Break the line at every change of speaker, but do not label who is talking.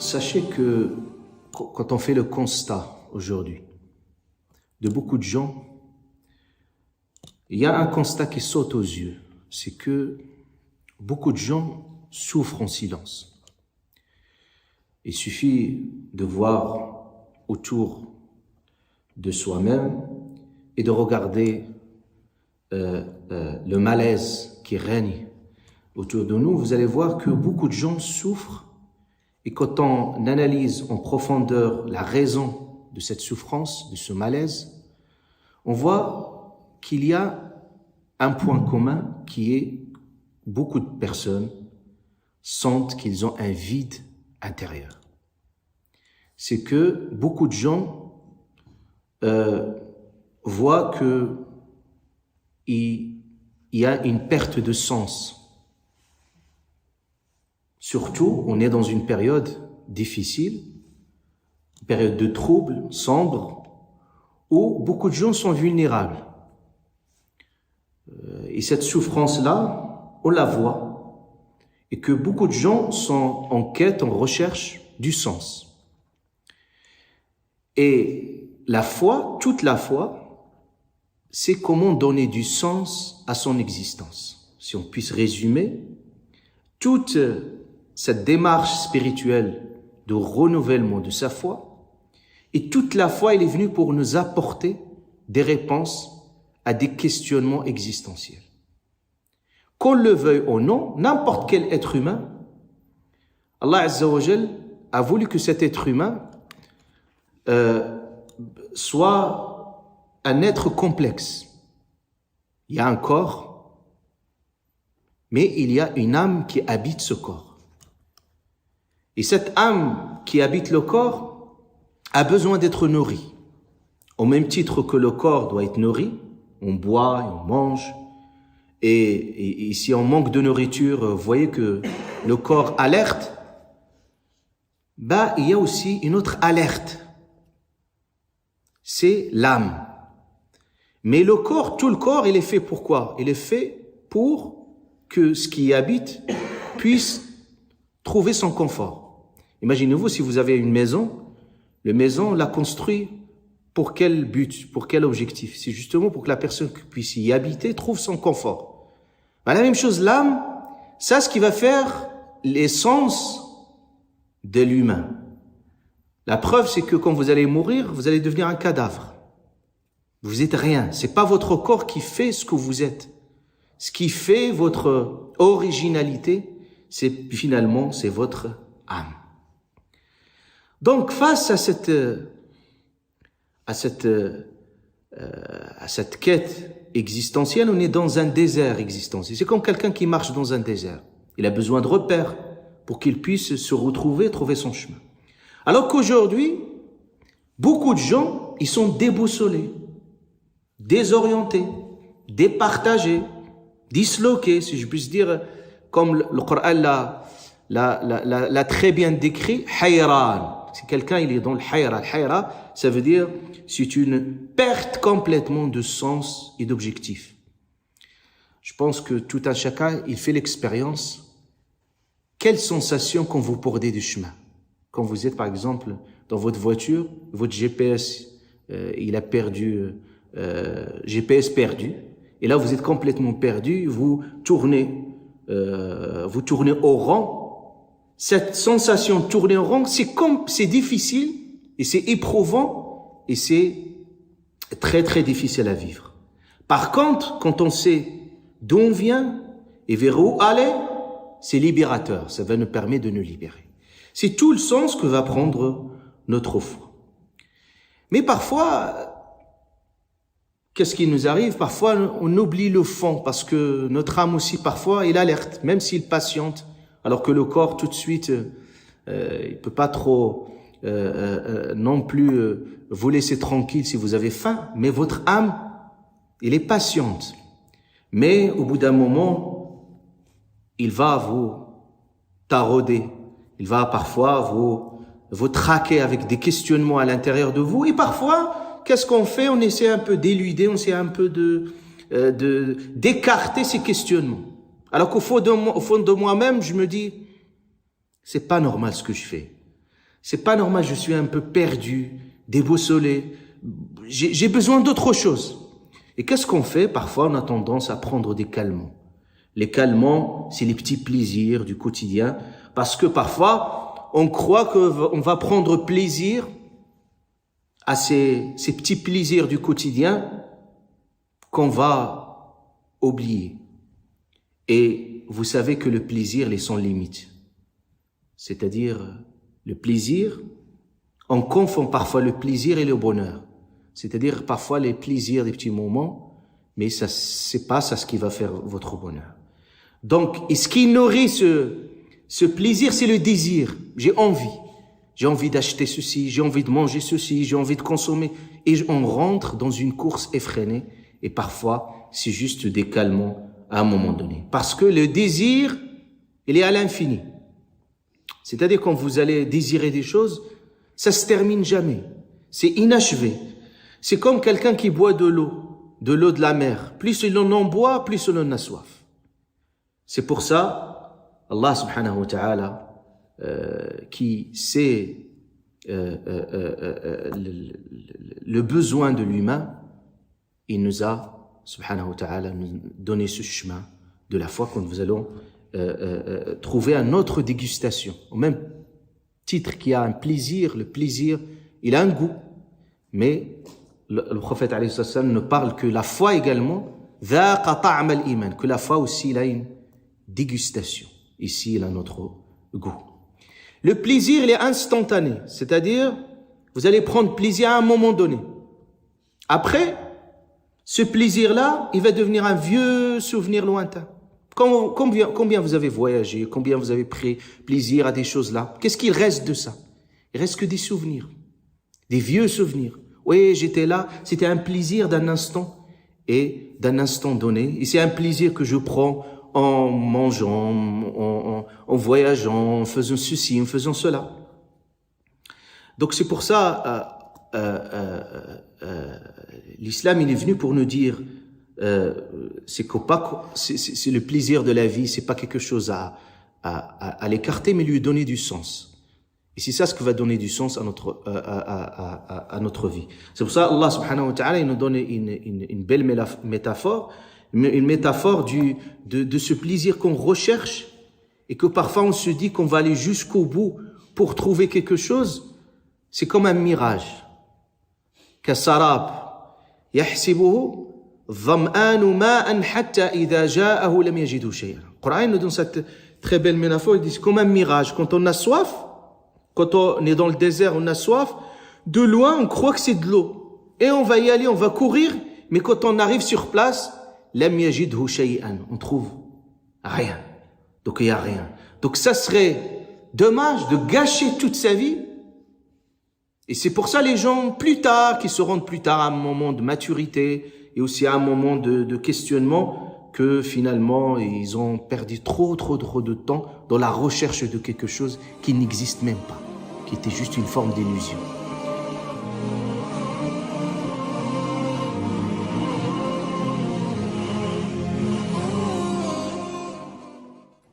Sachez que quand on fait le constat aujourd'hui de beaucoup de gens, il y a un constat qui saute aux yeux, c'est que beaucoup de gens souffrent en silence. Il suffit de voir autour de soi-même et de regarder le malaise qui règne autour de nous. Vous allez voir que beaucoup de gens souffrent, et quand on analyse en profondeur la raison de cette souffrance, de ce malaise, on voit qu'il y a un point commun qui est beaucoup de personnes sentent qu'ils ont un vide intérieur. C'est que beaucoup de gens voient que il y a une perte de sens. Surtout, on est dans une période difficile, une période de trouble, sombre, où beaucoup de gens sont vulnérables. Et cette souffrance-là, on la voit, et que beaucoup de gens sont en quête, en recherche du sens. Et la foi, toute la foi, c'est comment donner du sens à son existence. Si on puisse résumer, toute cette démarche spirituelle de renouvellement de sa foi, et toute la foi, elle est venue pour nous apporter des réponses à des questionnements existentiels. Qu'on le veuille ou non, n'importe quel être humain, Allah Azza wa Jal a voulu que cet être humain soit un être complexe. Il y a un corps, mais il y a une âme qui habite ce corps. Et cette âme qui habite le corps a besoin d'être nourrie. Au même titre que le corps doit être nourri, on boit et on mange. Et si on manque de nourriture, vous voyez que le corps alerte. Il y a aussi une autre alerte. C'est l'âme. Mais le corps, tout le corps, il est fait pour quoi? Il est fait pour que ce qui y habite puisse trouver son confort. Imaginez-vous si vous avez une maison, la maison l'a construit pour quel but, pour quel objectif? C'est justement pour que la personne qui puisse y habiter trouve son confort. La même chose, l'âme, ça ce qui va faire l'essence de l'humain. La preuve, c'est que quand vous allez mourir, vous allez devenir un cadavre. Vous êtes rien. C'est pas votre corps qui fait ce que vous êtes. Ce qui fait votre originalité, c'est finalement, c'est votre âme. Donc, face à cette quête existentielle, on est dans un désert existentiel. C'est comme quelqu'un qui marche dans un désert. Il a besoin de repères pour qu'il puisse se retrouver, trouver son chemin. Alors qu'aujourd'hui, beaucoup de gens, ils sont déboussolés, désorientés, départagés, disloqués, si je puis dire, comme le Coran l'a très bien décrit, hayran. Si quelqu'un il est dans le hayra, ça veut dire c'est une perte complètement de sens et d'objectif. Je pense que tout un chacun, il fait l'expérience. Quelle sensation quand vous perdez du chemin? Quand vous êtes par exemple dans votre voiture, votre GPS, il a perdu, GPS perdu, et là vous êtes complètement perdu, vous tournez au rang. Cette sensation de tourner en rond, c'est difficile et c'est éprouvant et c'est très très difficile à vivre. Par contre, quand on sait d'où on vient et vers où aller, c'est libérateur. Ça va nous permettre de nous libérer. C'est tout le sens que va prendre notre foi. Mais parfois, qu'est-ce qui nous arrive? Parfois, on oublie le fond parce que notre âme aussi, parfois, il alerte, même s'il patiente. Alors que le corps, tout de suite, il peut pas trop non plus vous laisser tranquille si vous avez faim. Mais votre âme, elle est patiente. Mais au bout d'un moment, il va vous tarauder. Il va parfois vous traquer avec des questionnements à l'intérieur de vous. Et parfois, qu'est-ce qu'on fait? On essaie un peu d'éluder, on essaie un peu d'écarter ces questionnements. Alors qu'au fond de moi-même, je me dis, c'est pas normal ce que je fais. C'est pas normal, je suis un peu perdu, déboussolé. J'ai besoin d'autre chose. Et qu'est-ce qu'on fait? Parfois, on a tendance à prendre des calmants. Les calmants, c'est les petits plaisirs du quotidien. Parce que parfois, on croit qu'on va prendre plaisir à ces petits plaisirs du quotidien qu'on va oublier. Et vous savez que le plaisir est sans limite. C'est-à-dire, le plaisir, on confond parfois le plaisir et le bonheur. C'est-à-dire, parfois, les plaisirs des petits moments, mais ça, c'est pas ça ce qui va faire votre bonheur. Donc, et ce qui nourrit ce plaisir, c'est le désir. J'ai envie d'acheter ceci, j'ai envie de manger ceci, j'ai envie de consommer. Et on rentre dans une course effrénée. Et parfois, c'est juste des calmants à un moment donné. Parce que le désir, il est à l'infini. C'est-à-dire, quand vous allez désirer des choses, ça se termine jamais. C'est inachevé. C'est comme quelqu'un qui boit de l'eau de la mer. Plus il en boit, plus il en a soif. C'est pour ça, Allah subhanahu wa ta'ala, qui sait le besoin de l'humain, il nous a, subhanahu wa ta'ala, donné ce chemin de la foi quand nous allons trouver une autre dégustation. Au même titre qu'il y a un plaisir, le plaisir, il a un goût. Mais le prophète alayhi sallam ne parle que la foi également, que la foi aussi, il a une dégustation. Ici, il a notre goût. Le plaisir, il est instantané. C'est-à-dire, vous allez prendre plaisir à un moment donné. Après, ce plaisir-là, il va devenir un vieux souvenir lointain. Combien vous avez voyagé, combien vous avez pris plaisir à des choses-là? Qu'est-ce qu'il reste de ça? Il reste que des souvenirs, des vieux souvenirs. Oui, j'étais là, c'était un plaisir d'un instant et d'un instant donné. Et c'est un plaisir que je prends en mangeant, en voyageant, en faisant ceci, en faisant cela. Donc c'est pour ça, l'islam il est venu pour nous dire, c'est le plaisir de la vie, c'est pas quelque chose à l'écarter, mais lui donner du sens. Et c'est ça ce qui va donner du sens à notre vie. C'est pour ça Allah subhanahu wa ta'ala il nous donne une belle métaphore, une métaphore de ce plaisir qu'on recherche et que parfois on se dit qu'on va aller jusqu'au bout pour trouver quelque chose. C'est comme un mirage. Kasarab yahsibuhu dham'anu ma'an hatta idha ja'ahu lam yajidu shay'an. Le Coran nous donne cette très belle métaphore, il dit c'est comme un mirage. Quand on a soif, quand on est dans le désert, on a soif, de loin, on croit que c'est de l'eau. Et on va y aller, on va courir, mais quand on arrive sur place, lam yajidhu shay'an, on trouve rien. Donc il n'y a rien. Donc ça serait dommage de gâcher toute sa vie. Et c'est pour ça les gens, plus tard, qui se rendent plus tard à un moment de maturité et aussi à un moment de questionnement, que finalement, ils ont perdu trop de temps dans la recherche de quelque chose qui n'existe même pas, qui était juste une forme d'illusion.